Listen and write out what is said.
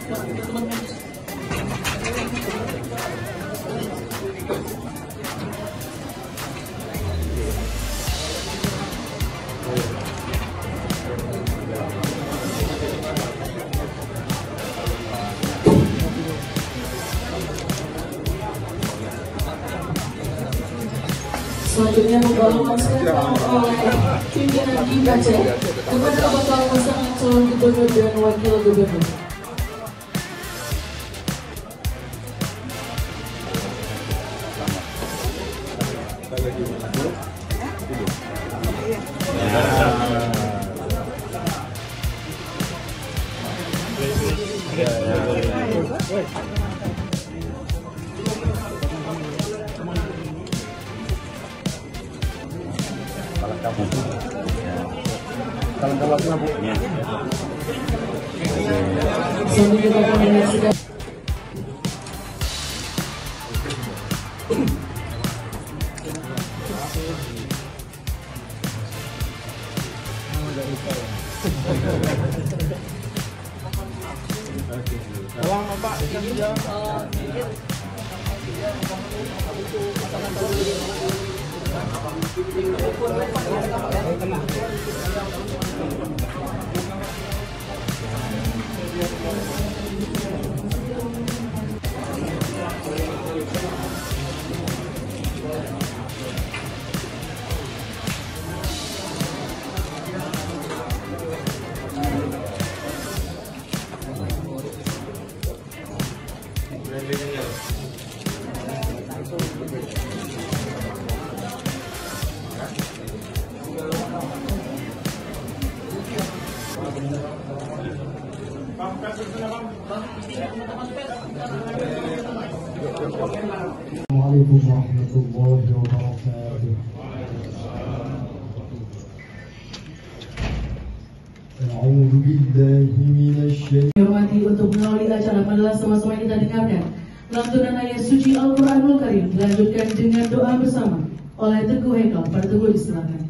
Selanjutnya membawa oleh pimpinan IKC kepada bakal pasangan calon gubernur dan wakil gubernur. Sambil kita akan menyaksikan Assalamualaikum warahmatullahi wabarakatuh. A'udzu billahi minasy Hormati untuk melalui acara adalah sama-sama kita dengarkan lantunan ayat suci Al-Qur'anul Karim dilanjutkan dengan doa bersama oleh Teguh Hekal. Pada Teguh disilakan.